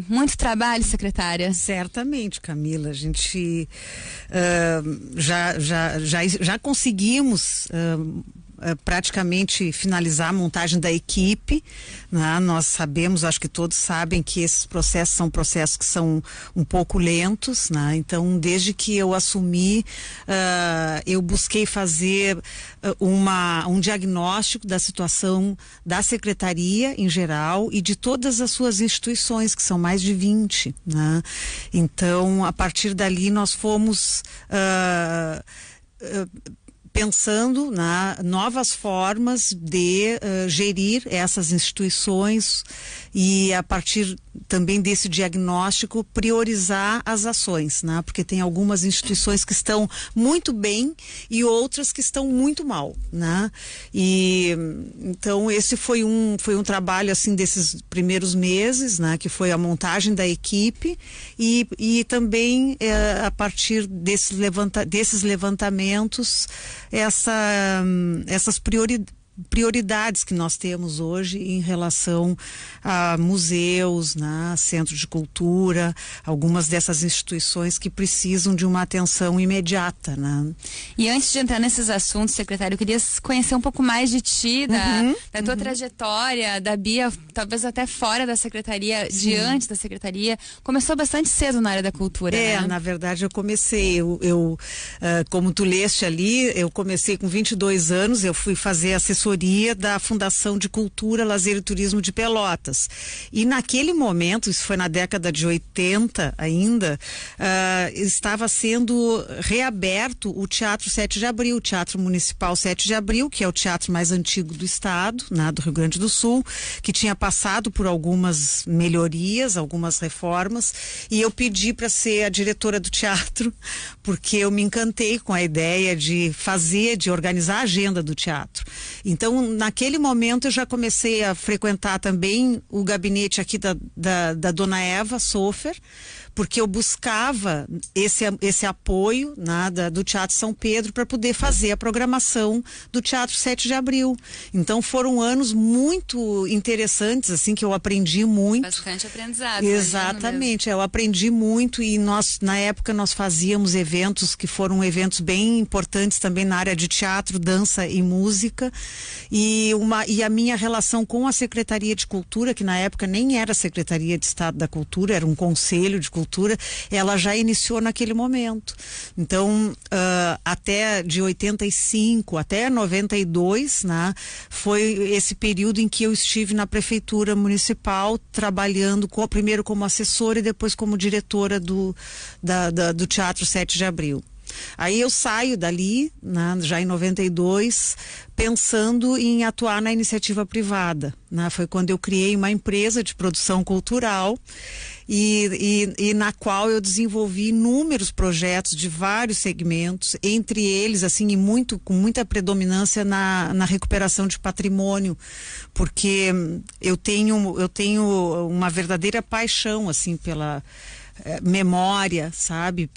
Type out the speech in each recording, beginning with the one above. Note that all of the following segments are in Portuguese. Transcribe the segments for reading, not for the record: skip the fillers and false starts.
Muito trabalho, secretária. Certamente, Camila. A gente já conseguimos praticamente finalizar a montagem da equipe, né? Nós sabemos, acho que todos sabem que esses processos são processos que são um pouco lentos, né? Então, desde que eu assumi, eu busquei fazer um diagnóstico da situação da secretaria em geral e de todas as suas instituições, que são mais de 20, né? Então, a partir dali nós fomos pensando na novas formas de gerir essas instituições e, a partir também desse diagnóstico, priorizar as ações, né? Porque tem algumas instituições que estão muito bem e outras que estão muito mal, né? E então esse foi um trabalho assim desses primeiros meses, né? Que foi a montagem da equipe e também a partir desses levantamentos essas prioridades que nós temos hoje em relação a museus, né, centros de cultura, algumas dessas instituições que precisam de uma atenção imediata, né? E antes de entrar nesses assuntos, secretário, eu queria conhecer um pouco mais de ti, da tua trajetória, da Bia, talvez até fora da secretaria, diante da secretaria. Começou bastante cedo na área da cultura, né? Na verdade eu comecei, como tu leste ali, eu comecei com 22 anos, eu fui fazer assessoria da Fundação de Cultura, Lazer e Turismo de Pelotas. E naquele momento, isso foi na década de 80 ainda, estava sendo reaberto o Teatro 7 de Abril, o Teatro Municipal 7 de Abril, que é o teatro mais antigo do estado, né, do Rio Grande do Sul, que tinha passado por algumas melhorias, algumas reformas, e eu pedi para ser a diretora do teatro, porque eu me encantei com a ideia de organizar a agenda do teatro. Então, naquele momento, eu já comecei a frequentar também o gabinete aqui da dona Eva Sofer, porque eu buscava esse apoio, né, do Teatro São Pedro para poder fazer a programação do Teatro 7 de Abril. Então foram anos muito interessantes, assim, que eu aprendi muito. Bastante aprendizado. Exatamente, eu aprendi muito e na época nós fazíamos eventos que foram eventos bem importantes também na área de teatro, dança e música, e a minha relação com a Secretaria de Cultura, que na época nem era Secretaria de Estado da Cultura, era um Conselho de Cultura, ela já iniciou naquele momento. Então, até de 85 até 92, né, foi esse período em que eu estive na Prefeitura Municipal, trabalhando primeiro como assessora e depois como diretora do Teatro 7 de Abril. Aí eu saio dali, né, já em 92, pensando em atuar na iniciativa privada, né? Foi quando eu criei uma empresa de produção cultural e na qual eu desenvolvi inúmeros projetos de vários segmentos, entre eles, assim, com muita predominância na recuperação de patrimônio, porque eu tenho uma verdadeira paixão, assim, pela memória, sabe,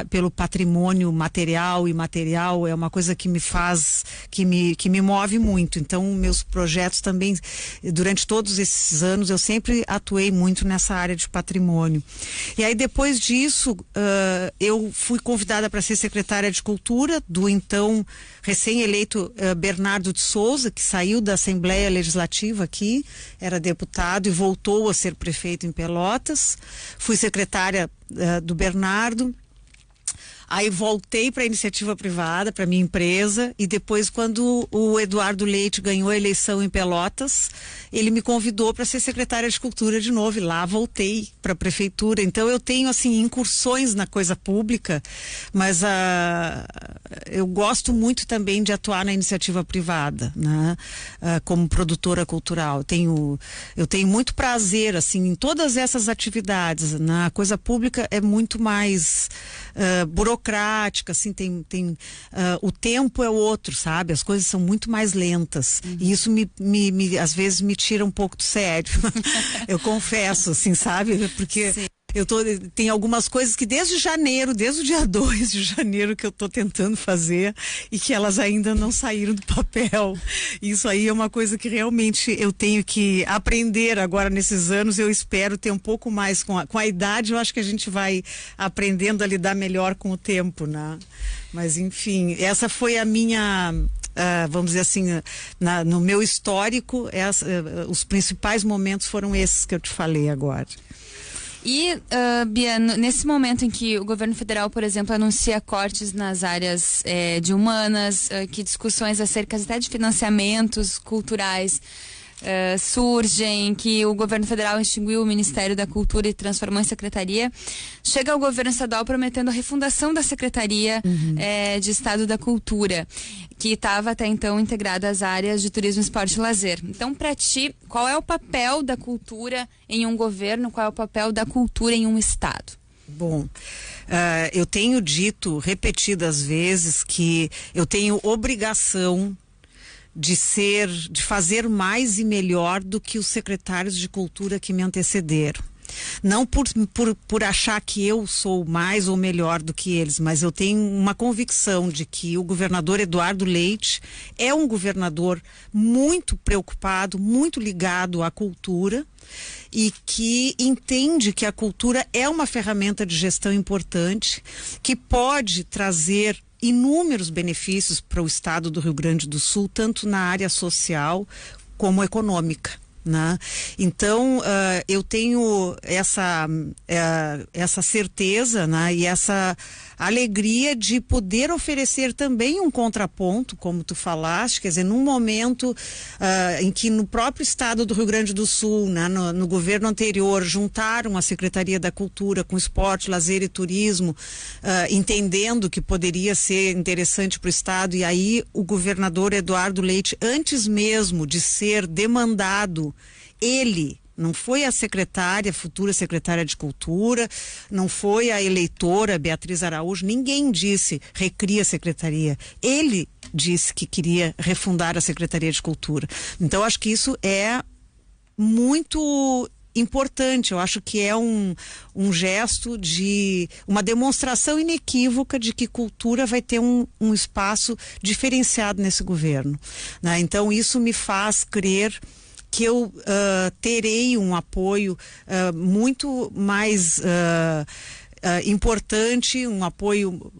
pelo patrimônio material e imaterial. É uma coisa que me move muito. Então, meus projetos também, durante todos esses anos, eu sempre atuei muito nessa área de patrimônio. E aí, depois disso, eu fui convidada para ser secretária de Cultura do então recém-eleito Bernardo de Souza, que saiu da Assembleia Legislativa aqui, era deputado e voltou a ser prefeito em Pelotas. Fui secretária do Bernardo. Aí voltei para a iniciativa privada, para minha empresa, e depois, quando o Eduardo Leite ganhou a eleição em Pelotas, ele me convidou para ser secretária de Cultura de novo, e lá voltei para a prefeitura. Então eu tenho, assim, incursões na coisa pública, mas eu gosto muito também de atuar na iniciativa privada, né? Como produtora cultural. Eu tenho muito prazer, assim, em todas essas atividades. Na coisa pública é muito mais burocrática, assim, o tempo é outro, sabe? As coisas são muito mais lentas. E isso às vezes me tira um pouco do sério. Eu confesso, assim, sabe? Porque Tem algumas coisas que desde o dia 2 de janeiro que eu tô tentando fazer e que elas ainda não saíram do papel. Isso aí é uma coisa que realmente eu tenho que aprender agora nesses anos. Eu espero ter um pouco mais com a idade, eu acho que a gente vai aprendendo a lidar melhor com o tempo, né? Mas enfim, essa foi a minha, vamos dizer assim, no meu histórico, os principais momentos foram esses que eu te falei agora. E, Bia, nesse momento em que o governo federal, por exemplo, anuncia cortes nas áreas de humanas, que discussões acerca até de financiamentos culturais surgem, que o governo federal extinguiu o Ministério da Cultura e transformou em secretaria, chega o governo estadual prometendo a refundação da Secretaria de Estado da Cultura, que estava até então integrada às áreas de turismo, esporte e lazer. Então, para ti, qual é o papel da cultura em um governo, qual é o papel da cultura em um estado? Bom, eu tenho dito repetidas vezes que eu tenho obrigação de fazer mais e melhor do que os secretários de cultura que me antecederam. Não por achar que eu sou mais ou melhor do que eles, mas eu tenho uma convicção de que o governador Eduardo Leite é um governador muito preocupado, muito ligado à cultura e que entende que a cultura é uma ferramenta de gestão importante, que pode trazer inúmeros benefícios para o estado do Rio Grande do Sul, tanto na área social como econômica, né? Então, eu tenho essa certeza, né? E essa alegria de poder oferecer também um contraponto, como tu falaste, quer dizer, num momento em que no próprio estado do Rio Grande do Sul, né, no governo anterior, juntaram a Secretaria da Cultura com Esporte, Lazer e Turismo, entendendo que poderia ser interessante para o estado, e aí o governador Eduardo Leite, antes mesmo de ser demandado, ele, não foi a futura secretária de Cultura, não foi a eleitora Beatriz Araújo, ninguém disse recria a secretaria. Ele disse que queria refundar a Secretaria de Cultura. Então, acho que isso é muito importante. Eu acho que é um gesto de uma demonstração inequívoca de que cultura vai ter um espaço diferenciado nesse governo, né? Então, isso me faz crer que eu terei um apoio muito mais importante, um apoio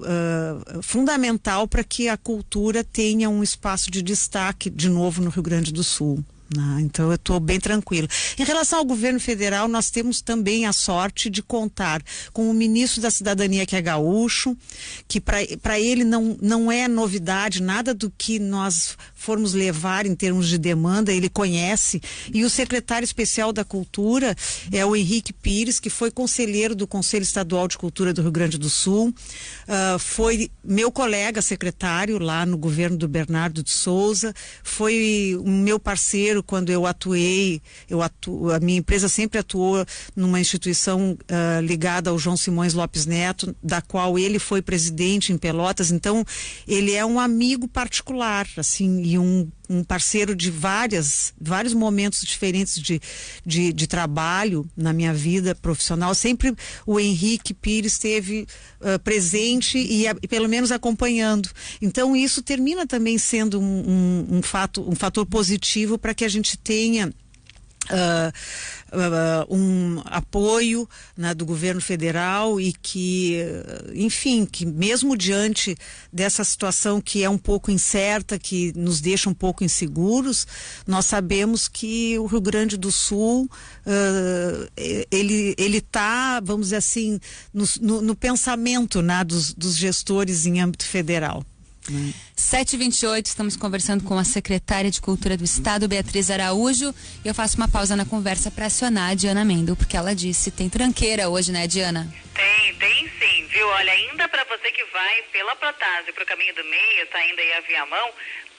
fundamental para que a cultura tenha um espaço de destaque de novo no Rio Grande do Sul. Então eu estou bem tranquila. Em relação ao governo federal, nós temos também a sorte de contar com o ministro da Cidadania, que é gaúcho, que para ele não é novidade nada do que nós formos levar em termos de demanda, ele conhece, e o secretário especial da Cultura é o Henrique Pires, que foi conselheiro do Conselho Estadual de Cultura do Rio Grande do Sul, foi meu colega secretário lá no governo do Bernardo de Souza, foi o meu parceiro quando eu atuei, a minha empresa sempre atuou numa instituição ligada ao João Simões Lopes Neto, da qual ele foi presidente em Pelotas. Então ele é um amigo particular, assim, e um parceiro de vários momentos diferentes de trabalho na minha vida profissional. Sempre o Henrique Pires esteve presente e pelo menos acompanhando. Então isso termina também sendo um fator positivo para que a gente tenha um apoio, né, do governo federal e que, enfim, que mesmo diante dessa situação que é um pouco incerta, que nos deixa um pouco inseguros, nós sabemos que o Rio Grande do Sul ele está, vamos dizer assim, no pensamento, né, dos gestores em âmbito federal. 7h28, estamos conversando com a secretária de Cultura do Estado, Beatriz Araújo, e eu faço uma pausa na conversa para acionar a Diana Mendel, porque ela disse, tem tranqueira hoje, né, Diana? Tem sim, viu? Olha, ainda para você que vai pela Protásio, pro caminho do meio, tá indo aí a Viamão,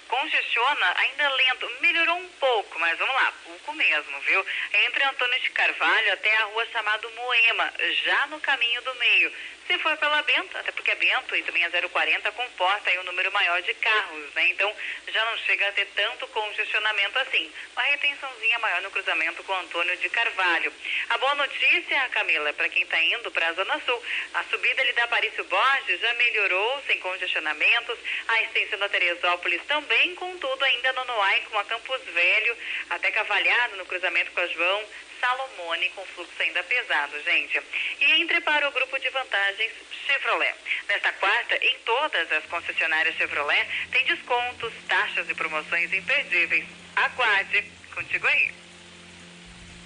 Congestiona ainda lento, melhorou um pouco, mas vamos lá, pouco mesmo, viu? Entre Antônio de Carvalho até a rua chamada Moema, já no caminho do meio. Se for pela Bento, até porque a Bento e também a 040 comporta aí um número maior de carros, né? Então já não chega a ter tanto congestionamento assim. Uma retençãozinha maior no cruzamento com Antônio de Carvalho. A boa notícia, Camila, para quem está indo para a Zona Sul, a subida ali da Aparício Borges já melhorou, sem congestionamentos. A extensão da Teresópolis também, contudo, ainda no Noai, com a Campos Velho, até Cavalhado no cruzamento com a João Salomone, com fluxo ainda pesado, gente. E entre para o grupo de vantagens Chevrolet. Nesta quarta, em todas as concessionárias Chevrolet, tem descontos, taxas e promoções imperdíveis. Aguarde, contigo aí.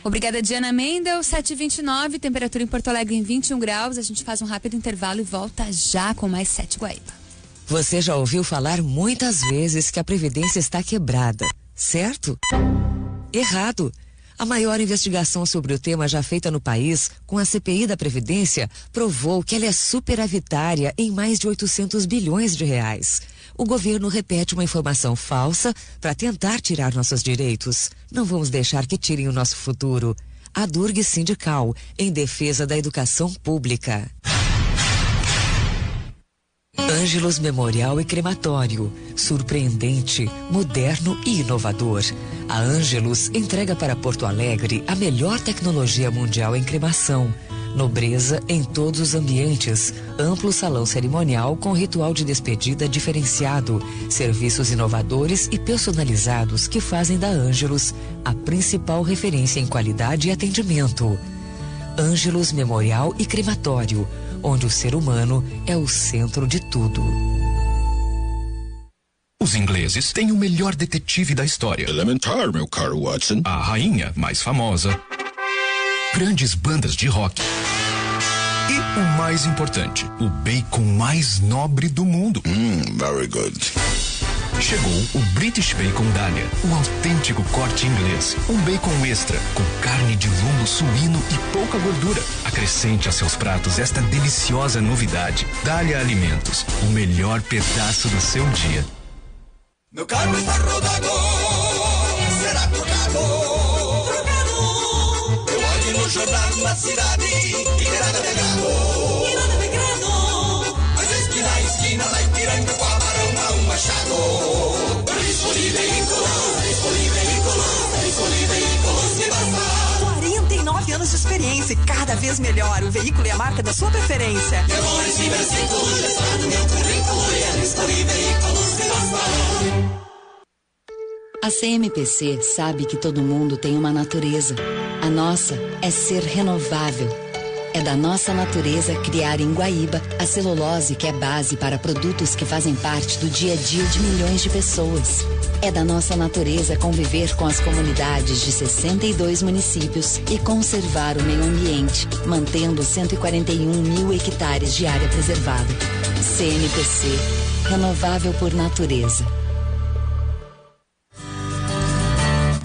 Obrigada, Diana Mendel, 7h29, temperatura em Porto Alegre em 21 graus. A gente faz um rápido intervalo e volta já com mais 7 Guaíba. Você já ouviu falar muitas vezes que a Previdência está quebrada, certo? Errado. A maior investigação sobre o tema já feita no país, com a CPI da Previdência, provou que ela é superavitária em mais de 800 bilhões de reais. O governo repete uma informação falsa para tentar tirar nossos direitos. Não vamos deixar que tirem o nosso futuro. A Durg Sindical, em defesa da educação pública. Ângelos Memorial e Crematório. Surpreendente, moderno e inovador. A Ângelos entrega para Porto Alegre a melhor tecnologia mundial em cremação. Nobreza em todos os ambientes. Amplo salão cerimonial com ritual de despedida diferenciado. Serviços inovadores e personalizados que fazem da Ângelos a principal referência em qualidade e atendimento. Ângelos Memorial e Crematório, onde o ser humano é o centro de tudo. Os ingleses têm o melhor detetive da história. Elementar, meu caro Watson. A rainha mais famosa. Grandes bandas de rock. E o mais importante, o bacon mais nobre do mundo. Very good. Chegou o British Bacon Dahlia, um autêntico corte inglês. Um bacon extra, com carne de lombo suíno e pouca gordura. Acrescente a seus pratos esta deliciosa novidade. Dahlia Alimentos, o melhor pedaço do seu dia. Meu carro está rodado, será trocado. Eu olho no jornal na cidade e terá navegado. Mas eis que na esquina, lá em Piranga, com a Barão há um machado. Veículos, me basta. 49 anos de experiência e cada vez melhor. O veículo é a marca da sua preferência. Memórias de versículos, já está no meu currículo. E é Escolhi Veículos, me basta. A CMPC sabe que todo mundo tem uma natureza. A nossa é ser renovável. É da nossa natureza criar em Guaíba a celulose que é base para produtos que fazem parte do dia a dia de milhões de pessoas. É da nossa natureza conviver com as comunidades de 62 municípios e conservar o meio ambiente, mantendo 141 mil hectares de área preservada. CMPC, renovável por natureza.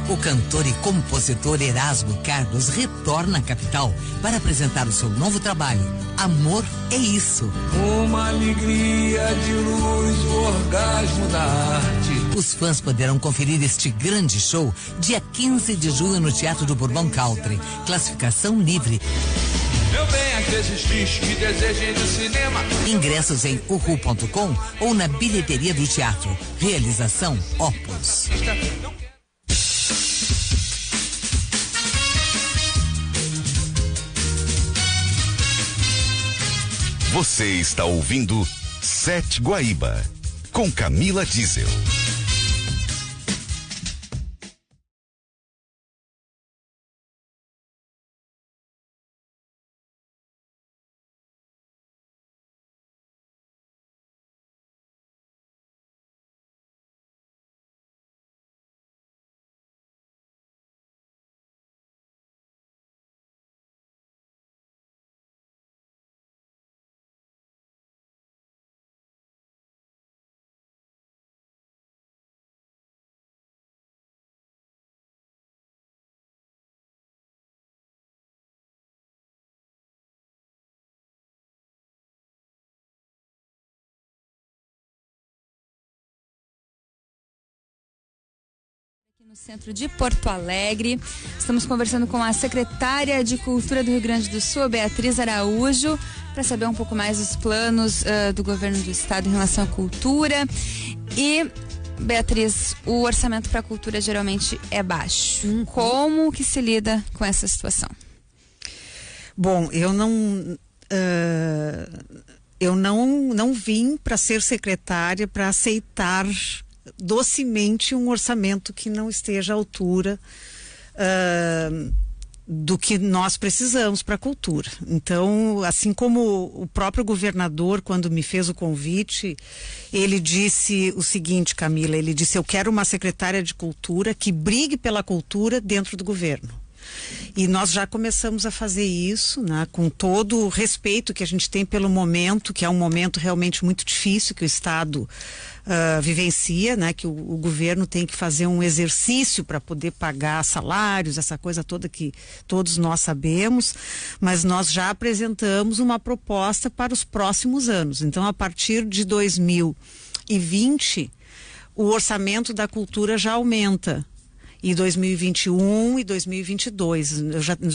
O cantor e compositor Erasmo Carlos retorna à capital para apresentar o seu novo trabalho, Amor é Isso. Uma alegria de luz, o orgasmo da arte. Os fãs poderão conferir este grande show dia 15 de junho no Teatro do Bourbon Country. Classificação livre. Eu venho aqui existir que desejem do cinema. Ingressos em uhu.com ou na bilheteria do teatro. Realização Opus. Você está ouvindo 7 Guaíba, com Camila Diesel. No centro de Porto Alegre, estamos conversando com a secretária de Cultura do Rio Grande do Sul, Beatriz Araújo, para saber um pouco mais dos planos do governo do estado em relação à cultura. E, Beatriz, o orçamento para a cultura geralmente é baixo. Como que se lida com essa situação? Bom, eu não vim para ser secretária para aceitar docemente um orçamento que não esteja à altura do que nós precisamos para a cultura. Então, assim como o próprio governador, quando me fez o convite, ele disse o seguinte, Camila, ele disse: eu quero uma secretária de cultura que brigue pela cultura dentro do governo. E nós já começamos a fazer isso, né, com todo o respeito que a gente tem pelo momento, que é um momento realmente muito difícil que o Estado vivencia, né, que o governo tem que fazer um exercício para poder pagar salários, essa coisa toda que todos nós sabemos, mas nós já apresentamos uma proposta para os próximos anos. Então, a partir de 2020, o orçamento da cultura já aumenta. Em 2021 e 2022.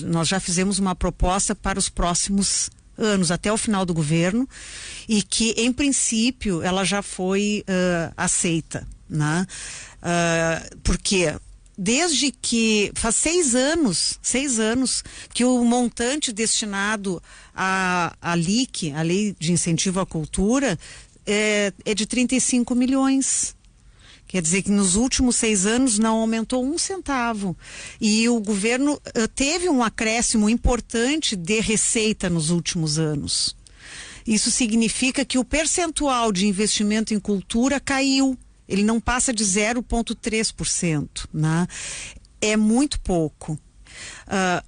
Nós já fizemos uma proposta para os próximos anos, até o final do governo, e que, em princípio, ela já foi aceita, né? Porque desde que faz 6 anos que o montante destinado à LIC, a Lei de Incentivo à Cultura, é de 35 milhões. Quer dizer que nos últimos 6 anos não aumentou 1 centavo. E o governo teve um acréscimo importante de receita nos últimos anos. Isso significa que o percentual de investimento em cultura caiu. Ele não passa de 0,3%, né? É muito pouco.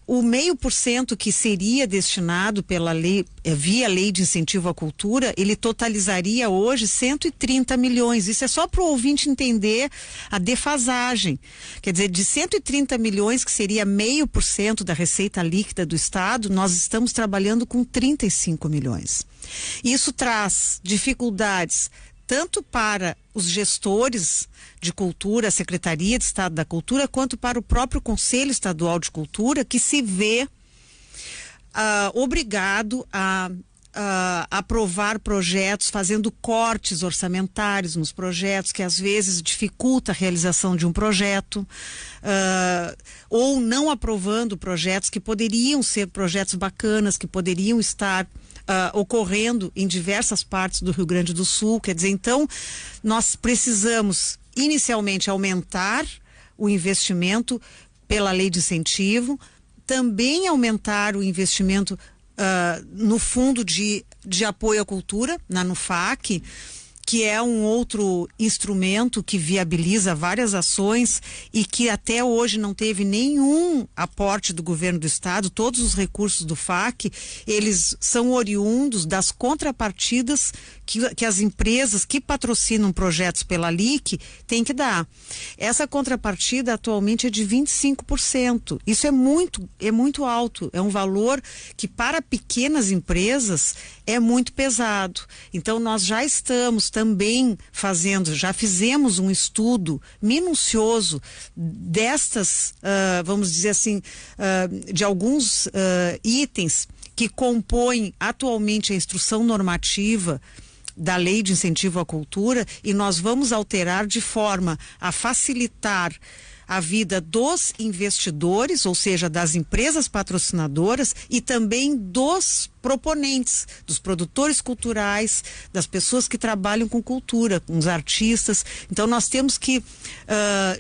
O 0,5% que seria destinado pela lei, via Lei de Incentivo à Cultura, ele totalizaria hoje 130 milhões. Isso é só para o ouvinte entender a defasagem. Quer dizer, de 130 milhões, que seria 0,5% da receita líquida do Estado, nós estamos trabalhando com 35 milhões. Isso traz dificuldades tanto para os gestores de cultura, a Secretaria de Estado da Cultura, quanto para o próprio Conselho Estadual de Cultura, que se vê obrigado a aprovar projetos, fazendo cortes orçamentários nos projetos, que às vezes dificulta a realização de um projeto, ou não aprovando projetos que poderiam ser projetos bacanas, que poderiam estar ocorrendo em diversas partes do Rio Grande do Sul. Quer dizer, então, nós precisamos inicialmente aumentar o investimento pela lei de incentivo, também aumentar o investimento no Fundo de Apoio à Cultura, na NUFAC, que é um outro instrumento que viabiliza várias ações e que até hoje não teve nenhum aporte do governo do estado. Todos os recursos do FAC, eles são oriundos das contrapartidas que as empresas que patrocinam projetos pela LIC têm que dar. Essa contrapartida atualmente é de 25%. Isso é muito alto. É um valor que para pequenas empresas é muito pesado. Então nós já estamos também já fizemos um estudo minucioso destas, vamos dizer assim, de alguns itens que compõem atualmente a instrução normativa da Lei de Incentivo à Cultura, e nós vamos alterar de forma a facilitar a vida dos investidores, ou seja, das empresas patrocinadoras, e também dos proponentes, dos produtores culturais, das pessoas que trabalham com cultura, com os artistas. Então nós temos que,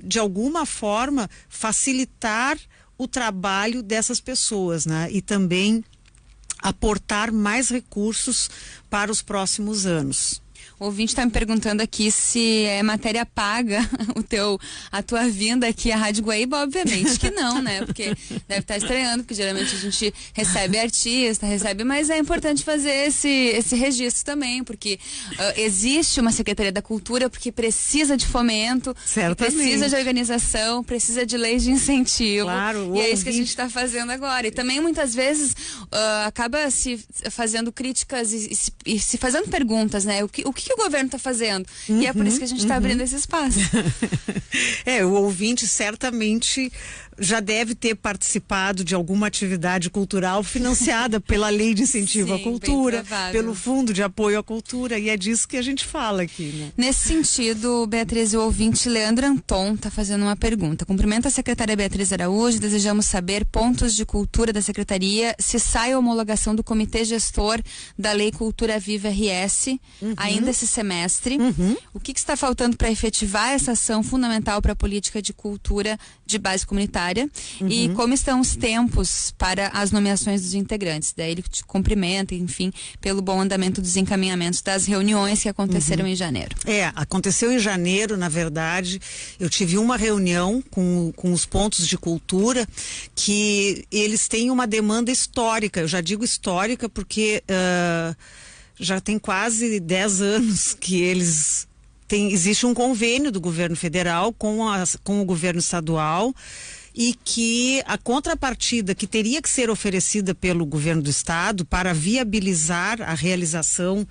de alguma forma, facilitar o trabalho dessas pessoas, né? E também aportar mais recursos para os próximos anos. O ouvinte está me perguntando aqui se é matéria paga a tua vinda aqui à Rádio Guaíba. Obviamente que não, né? Porque deve estar estreando, porque geralmente a gente recebe artista, mas é importante fazer esse registro também, porque existe uma Secretaria da Cultura, porque precisa de fomento, precisa de organização, precisa de leis de incentivo. Claro, e é isso que a gente está fazendo agora. E também muitas vezes acaba se fazendo críticas e se fazendo perguntas, né? O o que o governo está fazendo. E é por isso que a gente está abrindo esse espaço. O ouvinte certamente já deve ter participado de alguma atividade cultural financiada pela Lei de Incentivo à Cultura, pelo Fundo de Apoio à Cultura, e é disso que a gente fala aqui, né? Nesse sentido, Beatriz, o ouvinte Leandro Anton está fazendo uma pergunta. Cumprimento a secretária Beatriz Araújo, desejamos saber pontos de cultura da secretaria, se sai a homologação do Comitê Gestor da Lei Cultura Viva RS ainda esse semestre. O que está faltando para efetivar essa ação fundamental para a política de cultura de base comunitária? E como estão os tempos para as nomeações dos integrantes? Daí ele te cumprimenta, enfim, pelo bom andamento dos encaminhamentos das reuniões que aconteceram em janeiro. Aconteceu em janeiro, na verdade. Eu tive uma reunião com os pontos de cultura que eles têm uma demanda histórica. Eu já digo histórica porque já tem quase 10 anos que eles existe um convênio do governo federal com o governo estadual, e que a contrapartida que teria que ser oferecida pelo governo do estado para viabilizar a realização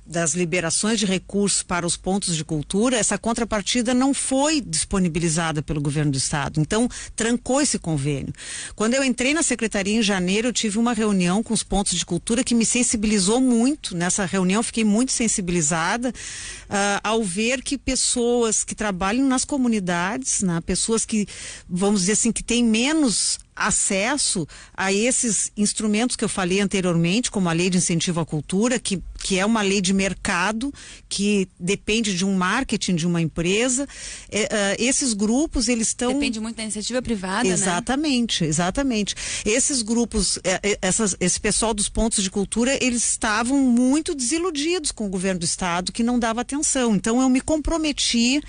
das liberações de recursos para os pontos de cultura, essa contrapartida não foi disponibilizada pelo governo do estado. Então, trancou esse convênio. Quando eu entrei na secretaria em janeiro, eu tive uma reunião com os pontos de cultura que me sensibilizou muito. Nessa reunião, fiquei muito sensibilizada ao ver que pessoas que trabalham nas comunidades, né, pessoas que, vamos dizer assim, que têm menos acesso a esses instrumentos que eu falei anteriormente, como a Lei de Incentivo à Cultura, que é uma lei de mercado, que depende de um marketing de uma empresa. Esses grupos, eles estão... Depende muito da iniciativa privada, exatamente, né? Exatamente. Esses grupos, esse pessoal dos pontos de cultura, eles estavam muito desiludidos com o governo do estado, que não dava atenção. Então, eu me comprometi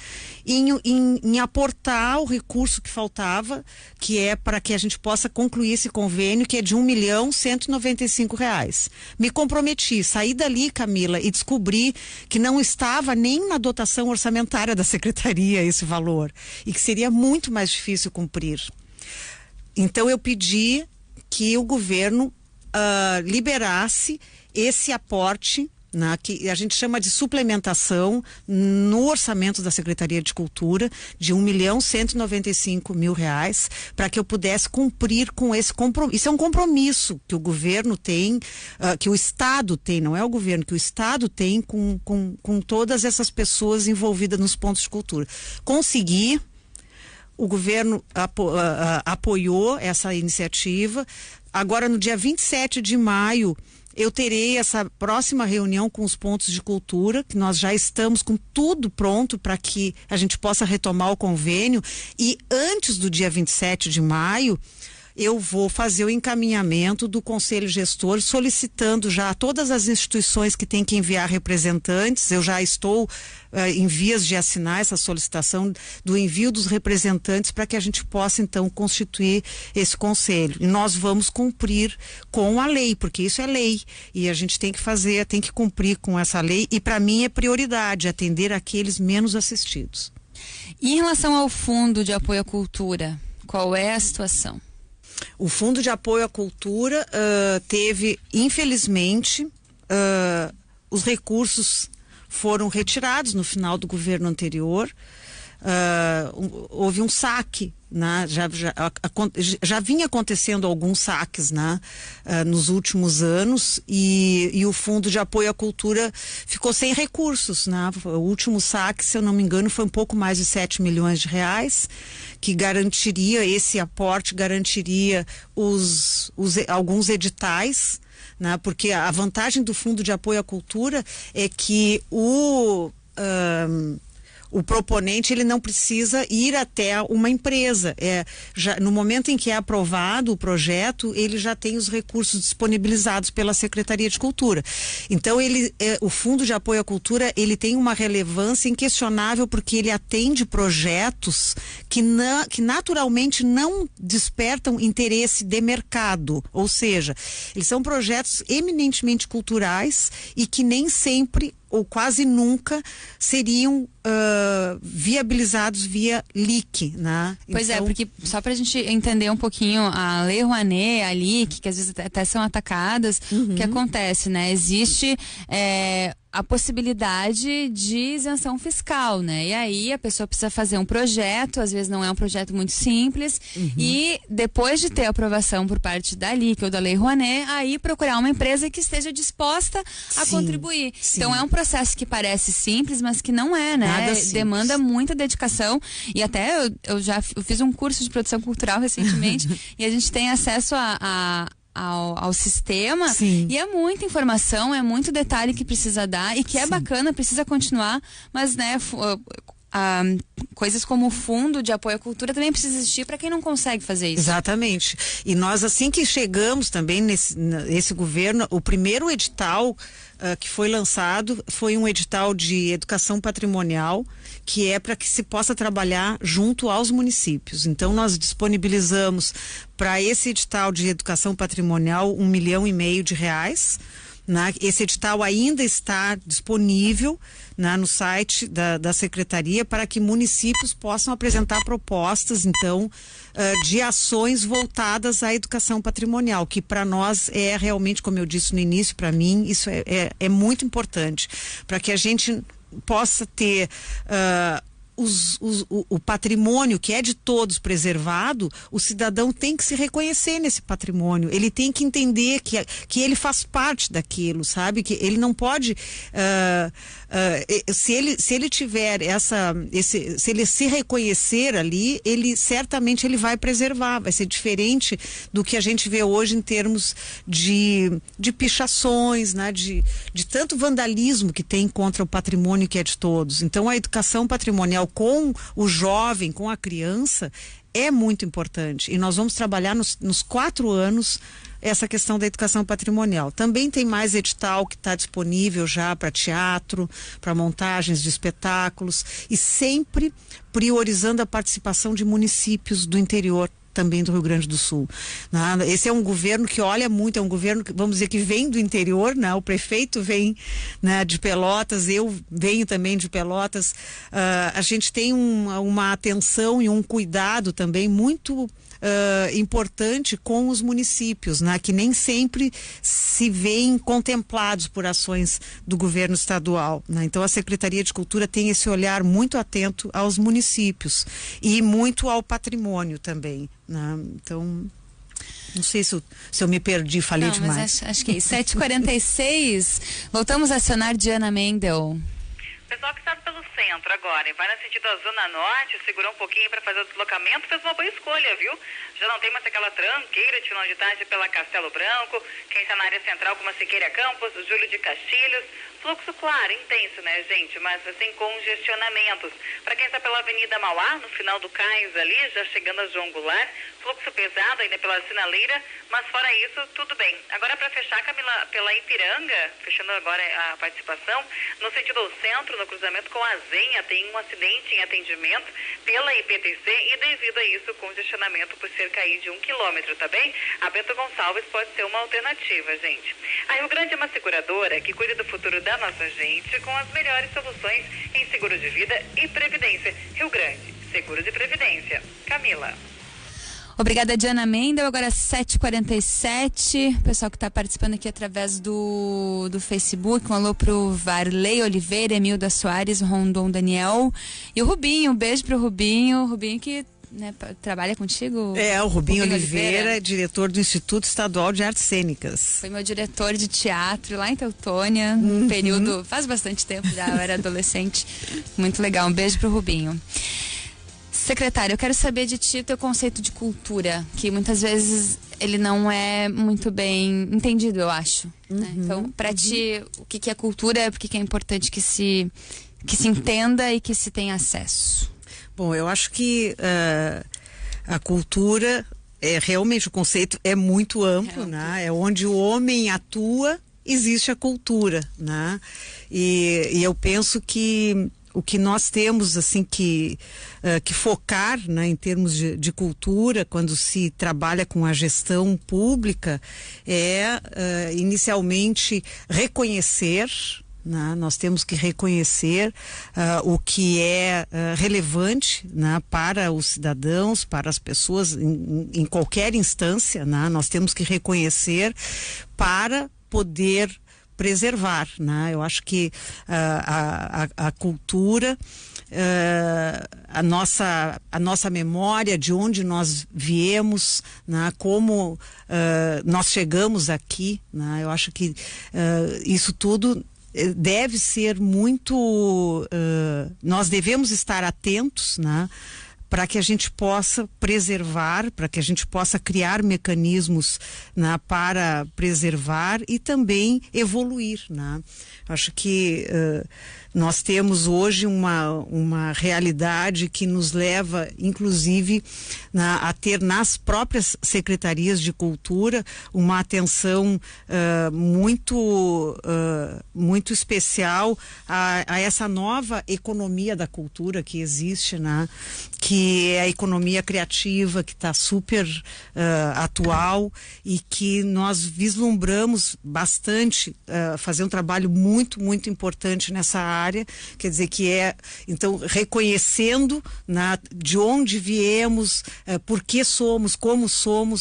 em aportar o recurso que faltava, que é para que a gente possa concluir esse convênio, que é de R$1.195. Me comprometi, saí dali, Camila, e descobri que não estava nem na dotação orçamentária da secretaria esse valor, e que seria muito mais difícil cumprir. Então eu pedi que o governo liberasse esse aporte, que a gente chama de suplementação no orçamento da Secretaria de Cultura de R$1.195.000, para que eu pudesse cumprir com esse compromisso. Isso é um compromisso que o governo tem, que o estado tem, não é o governo, que o estado tem com todas essas pessoas envolvidas nos pontos de cultura. Consegui, o governo apoiou essa iniciativa. Agora, no dia 27 de maio, eu terei essa próxima reunião com os pontos de cultura, que nós já estamos com tudo pronto para que a gente possa retomar o convênio, e antes do dia 27 de maio, eu vou fazer o encaminhamento do Conselho Gestor, solicitando já a todas as instituições que têm que enviar representantes. Eu já estou em vias de assinar essa solicitação do envio dos representantes, para que a gente possa então constituir esse conselho. E nós vamos cumprir com a lei, porque isso é lei, e a gente tem que cumprir com essa lei, e para mim é prioridade atender aqueles menos assistidos. E em relação ao Fundo de Apoio à Cultura, qual é a situação? O Fundo de Apoio à Cultura teve, infelizmente, os recursos foram retirados no final do governo anterior. Houve um saque, né? Já vinha acontecendo alguns saques, né? Nos últimos anos, e o Fundo de Apoio à Cultura ficou sem recursos, né? O último saque, se eu não me engano, foi um pouco mais de R$7 milhões, que garantiria, esse aporte garantiria alguns editais, né? Porque a vantagem do Fundo de Apoio à Cultura é que o proponente, ele não precisa ir até uma empresa. No momento em que é aprovado o projeto, ele já tem os recursos disponibilizados pela Secretaria de Cultura. Então, o Fundo de Apoio à Cultura, ele tem uma relevância inquestionável, porque ele atende projetos que naturalmente não despertam interesse de mercado. Ou seja, eles são projetos eminentemente culturais e que nem sempre ou quase nunca seriam viabilizados via LIC, né? Pois então... porque só para a gente entender um pouquinho a Lei Rouanet, a LIC, que às vezes até são atacadas, o que acontece, né? Existe a possibilidade de isenção fiscal, né? E aí a pessoa precisa fazer um projeto, às vezes não é um projeto muito simples, e depois de ter aprovação por parte da LIC ou da Lei Rouanet, aí procurar uma empresa que esteja disposta a contribuir. Então é um processo que parece simples, mas que não é, né? Demanda muita dedicação, e até eu fiz um curso de produção cultural recentemente e a gente tem acesso ao sistema, e é muita informação, é muito detalhe que precisa dar e que é bacana, precisa continuar, mas né, coisas como o Fundo de Apoio à Cultura também precisa existir para quem não consegue fazer isso. Exatamente. E nós, assim que chegamos também nesse governo, o primeiro edital que foi lançado foi um edital de educação patrimonial, que é para que se possa trabalhar junto aos municípios. Então nós disponibilizamos para esse edital de educação patrimonial R$1,5 milhão de reais. Esse edital ainda está disponível no site da Secretaria para que municípios possam apresentar propostas, então, de ações voltadas à educação patrimonial, que para nós é realmente, como eu disse no início, para mim, isso é muito importante, para que a gente possa ter o patrimônio que é de todos preservado. O cidadão tem que se reconhecer nesse patrimônio, ele tem que entender que ele faz parte daquilo, sabe? Que ele não pode, se ele tiver se ele se reconhecer ali, ele certamente ele vai preservar, vai ser diferente do que a gente vê hoje em termos de pichações, né? De tanto vandalismo que tem contra o patrimônio que é de todos. Então a educação patrimonial com o jovem, com a criança, é muito importante. E nós vamos trabalhar nos 4 anos essa questão da educação patrimonial. Também tem mais edital que está disponível já para teatro, para montagens de espetáculos, e sempre priorizando a participação de municípios do interior também do Rio Grande do Sul. Esse é um governo que olha muito, é um governo que, vamos dizer, que vem do interior, né? O prefeito vem, né, de Pelotas, eu venho também de Pelotas. A gente tem uma atenção e um cuidado também muito importante com os municípios, né? Que nem sempre se veem contemplados por ações do governo estadual, né? Então a Secretaria de Cultura tem esse olhar muito atento aos municípios e muito ao patrimônio também, né? Então, não sei se eu me perdi, falei demais. Acho que é isso. 7h46, voltamos a acionar Diana Mendel. Pessoal que está pelo centro agora e vai no sentido da Zona Norte, segurou um pouquinho para fazer o deslocamento, fez uma boa escolha, viu? Já não tem mais aquela tranqueira de final de tarde pela Castelo Branco, quem está na área central como a Siqueira Campos, Júlio de Castilhos, fluxo claro, intenso, né, gente? Mas sem congestionamentos. Para quem está pela Avenida Mauá, no final do Cais ali, já chegando a João Goulart, fluxo pesado ainda pela Sinaleira, mas fora isso, tudo bem. Agora para fechar, Camila, pela Ipiranga, fechando agora a participação, no sentido ao centro, no cruzamento com a Zenha, tem um acidente em atendimento pela IPTC e devido a isso, congestionamento por cerca aí de 1 quilômetro, tá bem? A Bento Gonçalves pode ser uma alternativa, gente. A Rio Grande é uma seguradora que cuida do futuro da nossa gente com as melhores soluções em seguro de vida e previdência. Rio Grande, seguro de previdência. Camila. Obrigada, Diana Mendel. Agora 7h47. Pessoal que está participando aqui através do Facebook. Um alô pro Varley Oliveira, Emilda Soares, Rondon Daniel. E o Rubinho, um beijo pro Rubinho. Rubinho que, né, trabalha contigo? O Rubinho Oliveira, diretor do Instituto Estadual de Artes Cênicas. Foi meu diretor de teatro lá em Teutônia, num período, faz bastante tempo já, eu era adolescente. Muito legal, um beijo pro Rubinho. Secretário, eu quero saber de ti o teu conceito de cultura, que muitas vezes ele não é muito bem entendido, eu acho. Né? Então, para ti, o que é cultura, por que é importante que se entenda e que se tenha acesso? Bom, eu acho que a cultura, realmente o conceito é muito amplo, né? É onde o homem atua, existe a cultura, né? E eu penso que o que nós temos assim que focar, né, em termos de cultura, quando se trabalha com a gestão pública, é inicialmente reconhecer, né? Nós temos que reconhecer o que é relevante, né, para os cidadãos, para as pessoas em qualquer instância, né? Nós temos que reconhecer para poder preservar, né? Eu acho que a cultura, a nossa memória de onde nós viemos, né? Como nós chegamos aqui, né? Eu acho que isso tudo deve ser muito, nós devemos estar atentos, né? Para que a gente possa preservar, para que a gente possa criar mecanismos, né, para preservar e também evoluir, né? Acho que nós temos hoje uma realidade que nos leva, inclusive, a ter nas próprias secretarias de cultura uma atenção muito especial a essa nova economia da cultura que existe, né? Que é a economia criativa, que está super atual e que nós vislumbramos bastante fazer um trabalho muito, muito importante nessa área. Quer dizer que então, reconhecendo, né, de onde viemos, por que somos,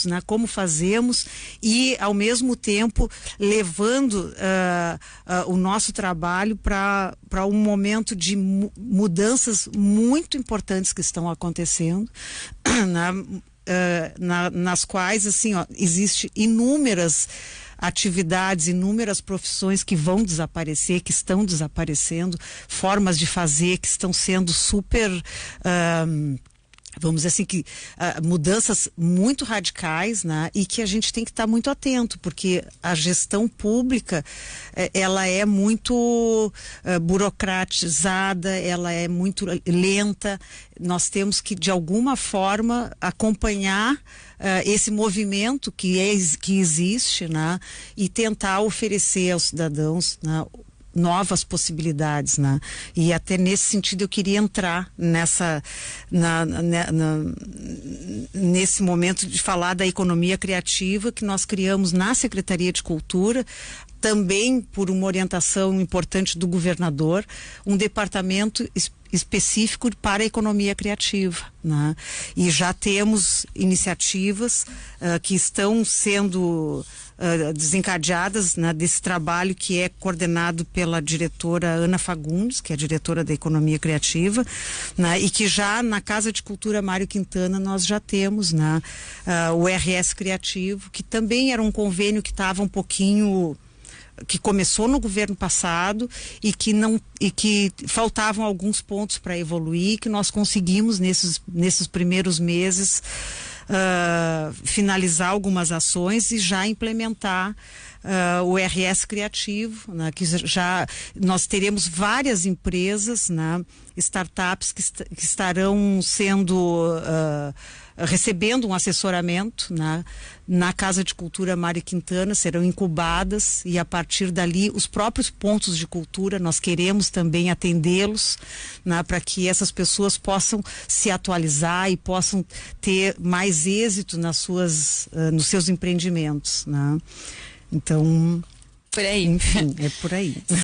né, como fazemos e, ao mesmo tempo, levando o nosso trabalho para um momento de mudanças muito importantes que estão acontecendo, nas quais, assim, existe inúmeras atividades, inúmeras profissões que vão desaparecer, que estão desaparecendo, formas de fazer que estão sendo super, vamos dizer assim, que mudanças muito radicais, né? E que a gente tem que estar muito atento, porque a gestão pública, ela é muito burocratizada, ela é muito lenta. Nós temos que, de alguma forma, acompanhar esse movimento que existe, né? E tentar oferecer aos cidadãos, né, novas possibilidades, né? E até nesse sentido eu queria entrar nesse momento de falar da economia criativa que nós criamos na Secretaria de Cultura, também por uma orientação importante do governador, um departamento específico para a economia criativa, né? E já temos iniciativas que estão sendo desencadeadas, né, desse trabalho que é coordenado pela diretora Ana Fagundes, que é a diretora da Economia Criativa, né, e que já na Casa de Cultura Mário Quintana nós já temos, né, o RS Criativo, que também era um convênio que estava um pouquinho, que começou no governo passado e que faltavam alguns pontos para evoluir, que nós conseguimos nesses primeiros meses finalizar algumas ações e já implementar o RS Criativo, né, que já nós teremos várias empresas, né, startups que estarão recebendo um assessoramento, né, na Casa de Cultura Mário Quintana, serão incubadas e a partir dali os próprios pontos de cultura nós queremos também atendê-los, né, para que essas pessoas possam se atualizar e possam ter mais êxito nos seus empreendimentos, né? Então, por aí. Enfim, é por aí.